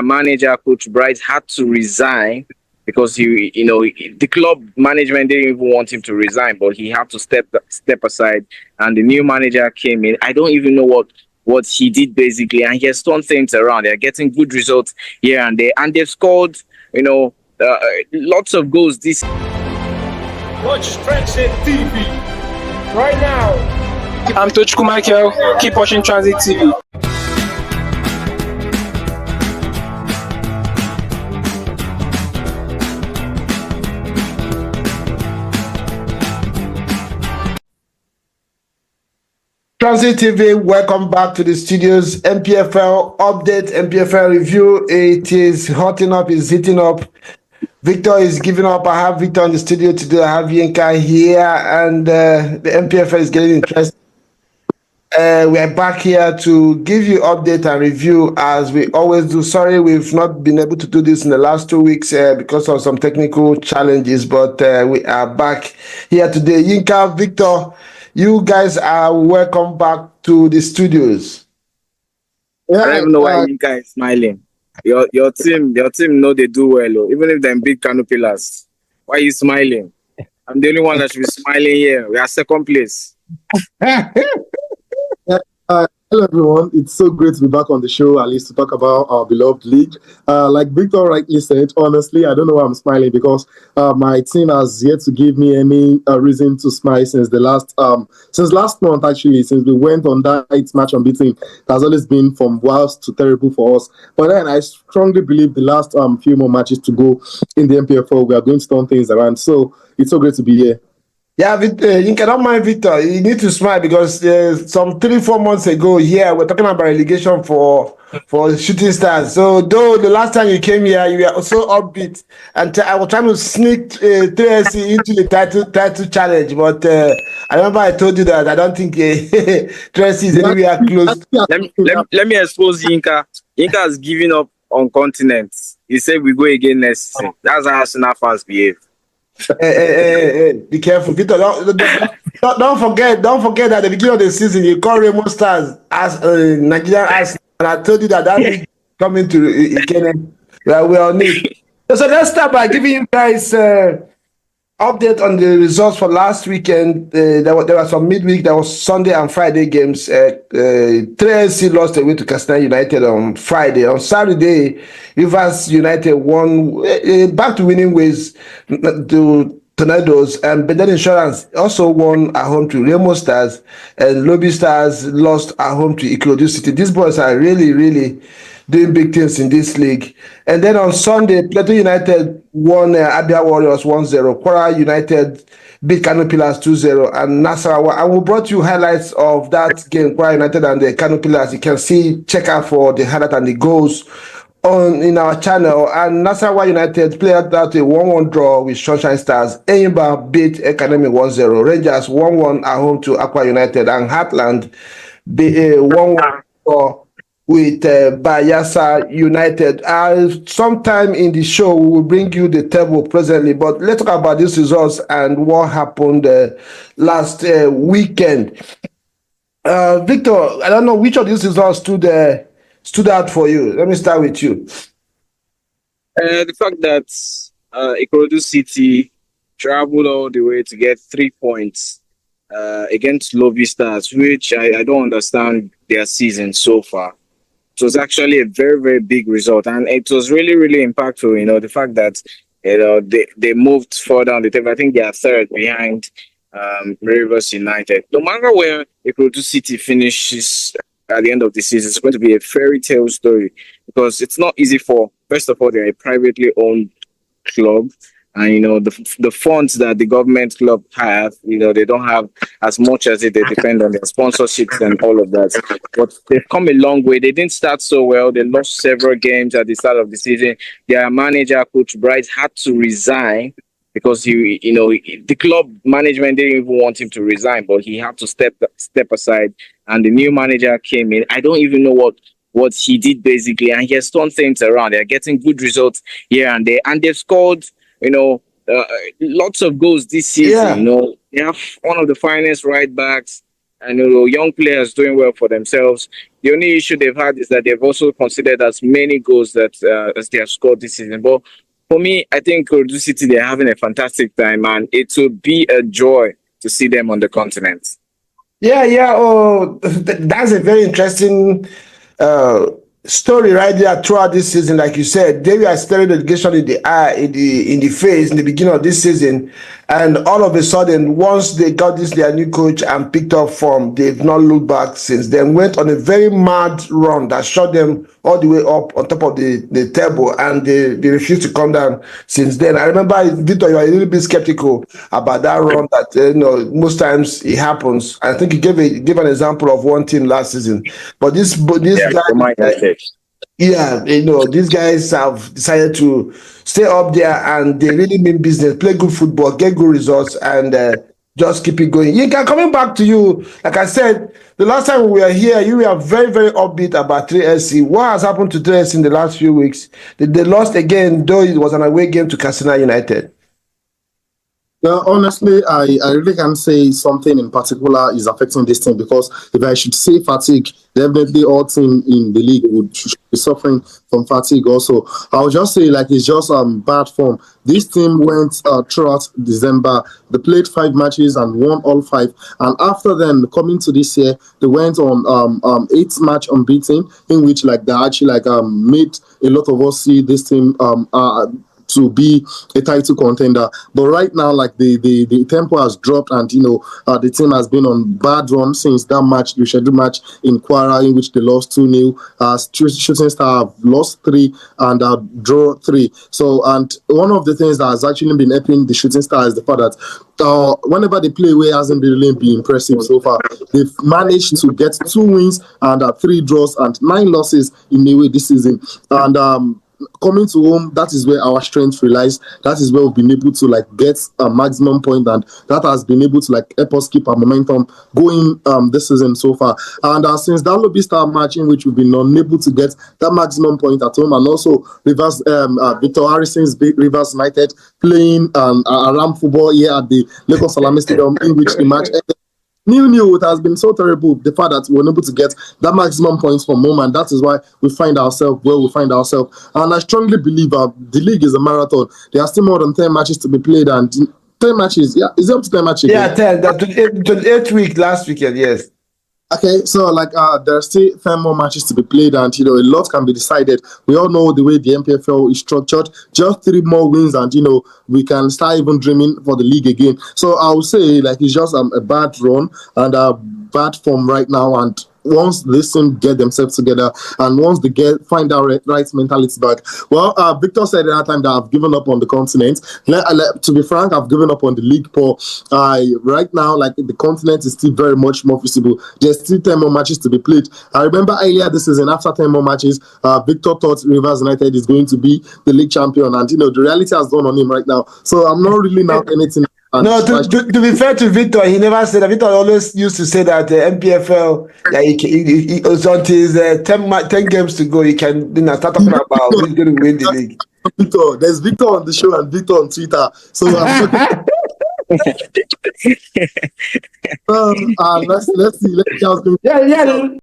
manager, Coach Bright, had to resign because the club management didn't even want him to resign, but he had to step aside, and the new manager came in. I don't even know what he did basically, and he has turned things around. They're getting good results here and there, and they've scored, lots of goals this. Watch Tranzeet TV right now. I'm Tochku Michael. Keep watching Tranzeet TV. Tranzeet TV, welcome back to the studios. MPFL update, MPFL review. It is hotting up, it's heating up. Victor is giving up. I have Victor in the studio today. I have Yinka here, and the MPFL is getting interested. We are back here to give you update and review as we always do. Sorry, we've not been able to do this in the last 2 weeks because of some technical challenges, but we are back here today. Yinka, Victor, you guys are welcome back to the studios. I don't even know why Yinka is smiling. Your team know they do well, even if they're in big canopilas. Why are you smiling? I'm the only one that should be smiling here. We are second place. Hello everyone, it's so great to be back on the show, at least to talk about our beloved league. Like Victor rightly said, honestly, I don't know why I'm smiling because my team has yet to give me any reason to smile since last month actually, since we went on that 8-match unbeaten. It has always been from worst to terrible for us. But then I strongly believe the last few more matches to go in the MPFL, we are going to turn things around. So it's so great to be here. Yeah, you cannot mind Victor. You need to smile because some 3-4 months ago, we're talking about relegation for Shooting Stars. So though the last time you came here, you were so upbeat, and I was trying to sneak 3SC into the title challenge, but I remember I told you that I don't think 3SC is anywhere close. Let me expose Yinka. Yinka has given up on continents. He said we go again next season. That's how Arsenal fans behave. Hey, be careful, Victor. Don't forget that at the beginning of the season you called Remo Stars as Nigerian Arsenal, and I told you that is coming to Ikene. We are on it. So let's start by giving you guys update on the results for last weekend. There were some midweek. There was Sunday and Friday games. 3SC lost away to Castle United on Friday. On Saturday, Rivers United won back to winning ways to Tornadoes, and Bedell Insurance also won at home to Remo Stars, and Lobby Stars lost at home to Ikorodu City. These boys are really, really doing big things in this league. And then on Sunday, Plateau United won Abia Warriors 1-0. Kwara United beat Kano Pillars 2-0. And Nasarawa. And we brought you highlights of that game, Kwara United and the Kano Pillars. You can check out for the highlight and the goals in our channel. And Nasarawa United played out a 1-1 draw with Sunshine Stars. Enyimba beat Academy 1-0. Rangers 1-1 at home to Aqua United. And Heartland beat 1-1 draw with Bayelsa United. Sometime in the show, we will bring you the table presently, but let's talk about these results and what happened last weekend. Victor, I don't know which of these results stood out for you. Let me start with you. The fact that Ikorodu City traveled all the way to get 3 points against Lobby Stars, which I don't understand their season so far. It was actually a very, very big result, and it was really, really impactful. The fact that they moved further on the table. I think they are third behind Rivers United. No matter where Ikorodu City finishes at the end of the season, it's going to be a fairy tale story because it's not easy first of all, they're a privately owned club. And, the funds that the government club have, they don't have as much as it. They depend on their sponsorships and all of that. But they've come a long way. They didn't start so well. They lost several games at the start of the season. Their manager, Coach Bright, had to resign because the club management didn't even want him to resign, but he had to step aside. And the new manager came in. I don't even know what he did basically. And he has turned things around. They're getting good results here and there. And they've scored lots of goals this season. They have one of the finest right backs. and young players doing well for themselves. The only issue they've had is that they've also considered as many goals that as they have scored this season. But for me, I think Odu City, they're having a fantastic time, and it will be a joy to see them on the continent. Yeah, yeah. Oh, that's a very interesting story right there throughout this season. Like you said, they were staring relegation in the eye, in the face in the beginning of this season, and all of a sudden, once they got their new coach and picked up form, they've not looked back since then. Went on a very mad run that shot them all the way up on top of the table, and they refused to come down since then. I remember, Victor, you are a little bit skeptical about that run that most times it happens. I think you gave an example of one team last season, but this guy. Yeah, these guys have decided to stay up there, and they really mean business, play good football, get good results, and just keep it going. Yinka, coming back to you, like I said, the last time we were here, you were very, very upbeat about 3SC. What has happened to 3SC in the last few weeks? They lost again, though it was an away game to Katsina United. Well, honestly, I really can't say something in particular is affecting this team, because if I should say fatigue, definitely all team in the league should be suffering from fatigue also. I'll just say it's just bad form. This team went throughout December. They played 5 matches and won all 5. And after then, coming to this year, they went on 8 match unbeaten, in which they actually made a lot of us see this team to be a title contender. But right now, the tempo has dropped, and the team has been on bad run since that match, the scheduled match in Kwara, in which they lost 2-0. Shooting Star have lost 3 and draw 3. So, and one of the things that has actually been helping the Shooting Star is the fact that whenever they play away, hasn't really been impressive so far. They've managed to get 2 wins and 3 draws and 9 losses in a way this season. And coming to home, that is where our strength relies. That is where we've been able to get a maximum point, and that has been able to help us keep our momentum going this season so far. And since that Lobby Star match, in which we've been unable to get that maximum point at home, and also Rivers, Victor Harrison's Rivers United playing around football here at the Lagos Salami Stadium, in which the match ended. It has been so terrible, the fact that we're unable to get that maximum points from home, and that is why we find ourselves where we find ourselves. And I strongly believe the league is a marathon. There are still more than 10 matches to be played, and 10 matches, yeah, is it up to 10 matches? Yeah, 10. That 28th week last weekend, yes. Okay, so there are still 10 more matches to be played, and a lot can be decided. We all know the way the NPFL is structured. Just 3 more wins, and we can start even dreaming for the league again. So I would say it's just a bad run and a bad form right now. And once this team get themselves together, and once they find our right mentality back. Well, Victor said at that time that I've given up on the continent. To be frank, I've given up on the league, but right now, the continent is still very much more visible. There's still 10 more matches to be played. I remember earlier this season, after 10 more matches, Victor thought Rivers United is going to be the league champion, and the reality has gone on him right now. So I'm not really now anything. No, to be fair to Victor, he never said that. Victor always used to say that MPFL, he was on his 10 games to go. He can start talking about who's going to win the league. Victor, there's Victor on the show and Victor on Twitter. So let's see. Let's see how it's going. Yeah.